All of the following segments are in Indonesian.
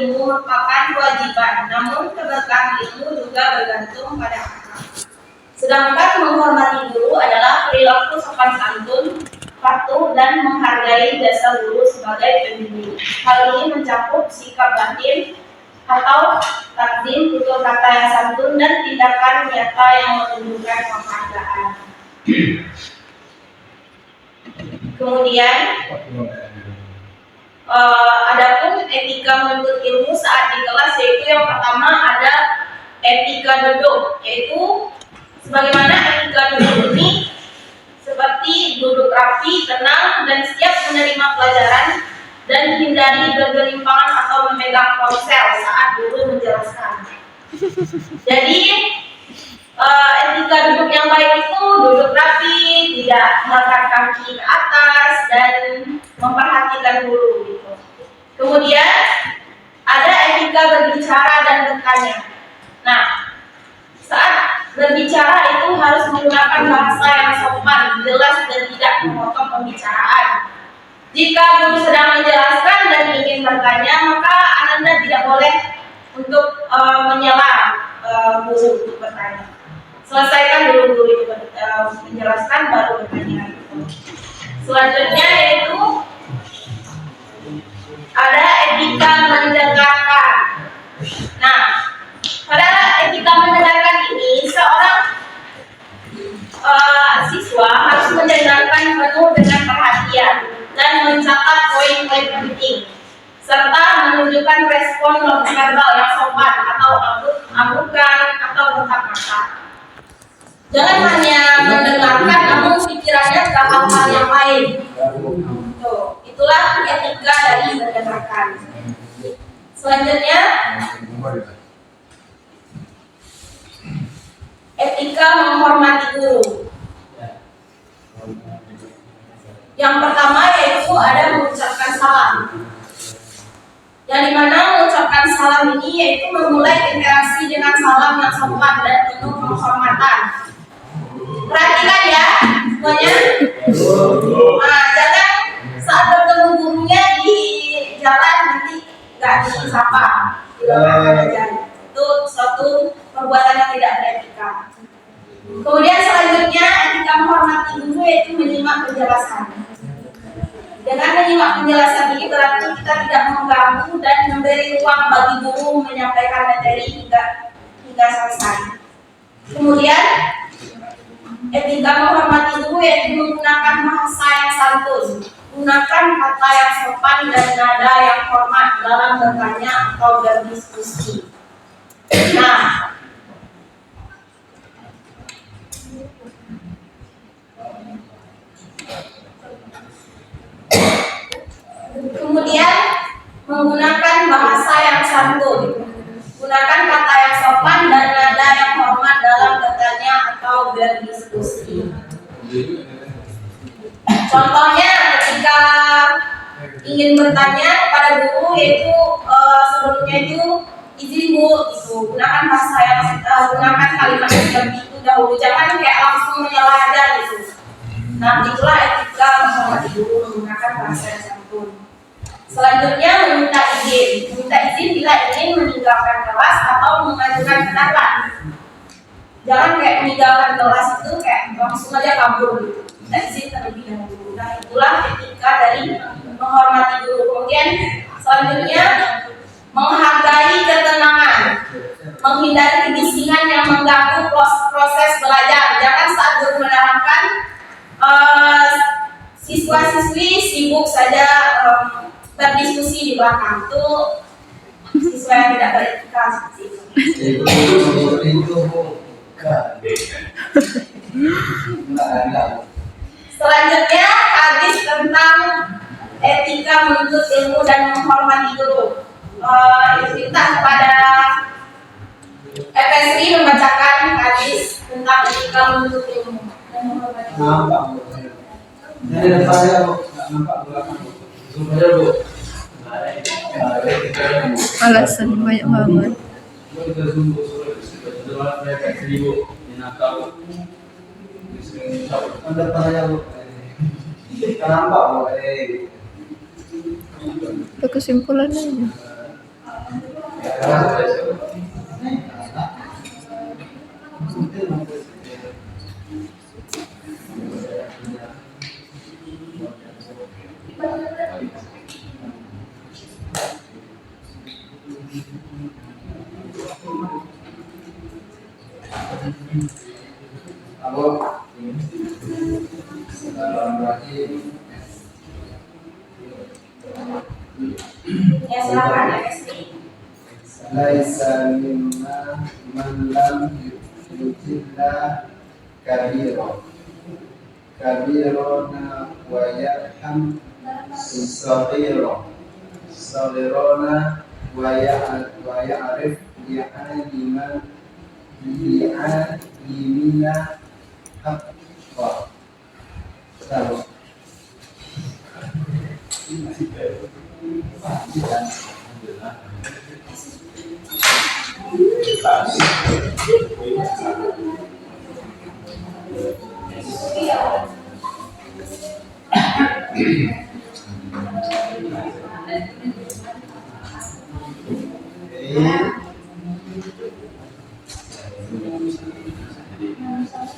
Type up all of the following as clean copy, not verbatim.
ilmu merupakan kewajiban, namun keberkahan ilmu juga bergantung pada akal. Sedangkan menghormati guru adalah perilaku sopan santun, patuh dan menghargai jasa guru sebagai pendidik. Hal ini mencakup sikap batin atau takdim, tutur kata yang santun, dan tindakan nyata yang menunjukkan penghargaan. Kemudian, adapun etika menuntut ilmu saat di kelas, yaitu yang pertama ada etika duduk, yaitu sebagaimana etika duduk ini seperti duduk rapi, tenang, dan siap menerima pelajaran dan hindari bergelimpangan atau memegang ponsel saat guru menjelaskan. Jadi etika duduk yang baik itu duduk rapi, tidak mengangkat kaki ke atas, dan memperhatikan guru gitu. Kemudian ada etika berbicara dan bertanya. Nah, saat berbicara itu harus menggunakan bahasa yang sopan, jelas, dan tidak memotong pembicaraan. Jika guru sedang menjelaskan dan ingin bertanya, maka Ananda tidak boleh untuk menyela guru untuk bertanya. Selesaikan dulu guru itu menjelaskan, baru bertanya. Selanjutnya yaitu ada etika mendengarkan. Nah, pada etika mendengarkan ini, seorang siswa harus mendengarkan penuh dengan perhatian dan mencatat poin-poin penting, serta menunjukkan respon non-verbal yang sopan atau anggukan atau bentak mata. Jangan hanya mendengarkan, namun pikirannya ke hal-hal yang lain. Itulah etika dari mendengarkan. Selanjutnya, etika menghormati guru. Yang pertama yaitu ada mengucapkan salam. Yang dimana mengucapkan salam ini yaitu memulai interaksi dengan salam yang sopan dan penuh penghormatan. Perhatikan ya semuanya. Nah, jangan saat bertemu gurunya di jalan nanti nggak disapa, tidak ada. Itu suatu perbuatan yang tidak beretika. Kemudian selanjutnya etika menghormati guru yaitu menyimak penjelasan. Dengan menyimak penjelasan ini berarti kita tidak mengganggu dan memberi ruang bagi guru menyampaikan materi hingga selesai. Kemudian etika menghormati guru yaitu menggunakan bahasa yang santun, gunakan kata yang sopan dan nada yang hormat dalam bertanya atau berdiskusi. Nah, kemudian menggunakan bahasa yang santun, gunakan kata yang sopan dan nada yang hormat dalam bertanya atau berdiskusi. Contohnya ketika ingin bertanya kepada guru yaitu sebelumnya itu izin bu, itu gunakan bahasa yang gunakan kalimat seperti itu dahulu, jangan kayak langsung menyela aja gitu. Nah, itulah etika menghormati guru, menggunakan bahasa yang santun. Selanjutnya meminta izin. Meminta izin bila ingin meninggalkan kelas atau mengajukan pendapat. Jangan kayak meninggalkan kelas itu kayak langsung aja kabur gitu. Minta izin terlebih dahulu. Nah, itulah etika dari menghormati guru. Kemudian selanjutnya menghargai ketenangan, menghindari kebisingan yang mengganggu proses belajar. Jangan saat guru menerangkan siswa-siswi sibuk saja berdiskusi di belakang. Itu siswa yang tidak beretika seperti itu. Selanjutnya hadis tentang etika menuntut ilmu dan menghormati guru. Kita kepada FSI membacakan hadis tentang etika menuntut ilmu dan menghormati guru. Alasan banyak banget. Kesimpulannya Ya silakan ya Mesri. Laisa mimma man lam yujilla kabirona wa yarham saghirona wa ya'rif li'alimina haqqa. Tahu.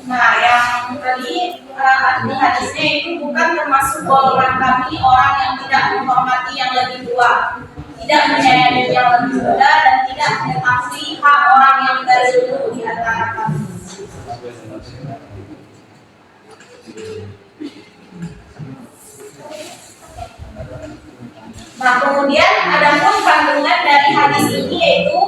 Nah, yang tadi arti hadisnya itu bukan termasuk golongan kami orang yang tidak menghormati yang lebih tua, tidak menyayangi yang lebih muda, dan tidak mengetahui hak orang yang dari dulu di antara kami. Nah, kemudian ada pun kandungan dari hadis ini yaitu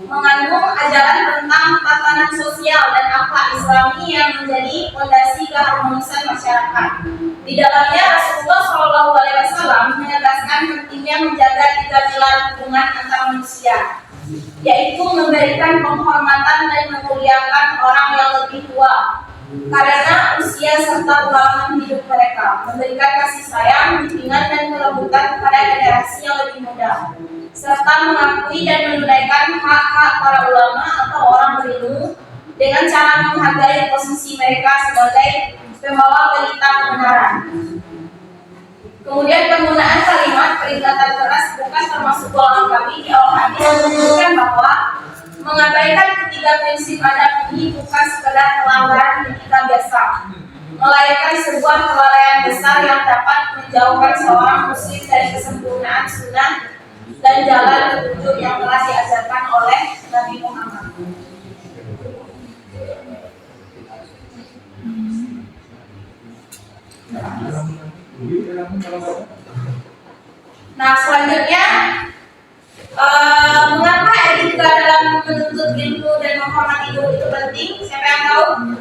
mengandung ajaran tentang tatanan sosial dan akhlak Islami yang menjadi fondasi keharmonisan masyarakat. Di dalamnya Rasulullah SAW menegaskan pentingnya menjaga 3 pilar hubungan antar manusia, yaitu memberikan penghormatan dan memuliakan orang yang lebih tua karena usia serta pengalaman hidup mereka, memberikan kasih sayang, bimbingan dan kelembutan kepada generasi yang lebih muda, serta mengakui dan menunaikan hak-hak para ulama atau orang berilmu dengan cara menghargai posisi mereka sebagai pembawa berita kebenaran. Kemudian penggunaan kalimat peringatan keras bukan termasuk golongan kami di awal hadis menunjukkan bahwa mengabaikan 3 prinsip adab ini bukan sekedar pelanggaran etika biasa, melainkan sebuah kelalaian besar yang dapat menjauhkan seorang muslim dari kesempurnaan sunnah dan jalan petunjuk yang telah diajarkan oleh Nabi Muhammad. Nah, selanjutnya mengapa etika dalam menuntut ilmu dan menghormati guru itu penting? Siapa yang tahu?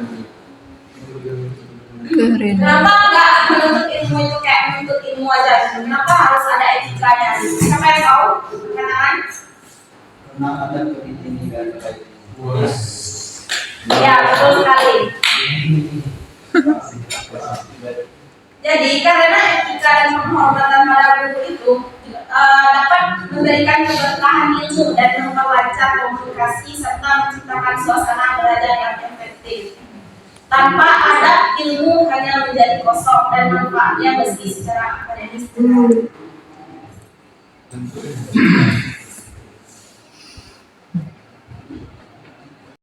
Kenapa enggak menuntut ilmu itu kayak menuntut ilmu aja? Kenapa harus ada etikanya? Siapa yang tahu? Katakan. Karena ada kepentingan baik. Ya, betul sekali. Jadi karena etika dan penghormatan pada guru itu dapat memberikan keberkahan ilmu dan memperlancar komunikasi serta menciptakan suasana belajar yang efektif. Tanpa adab, ilmu hanya menjadi kosong dan manfaatnya meski secara akademis.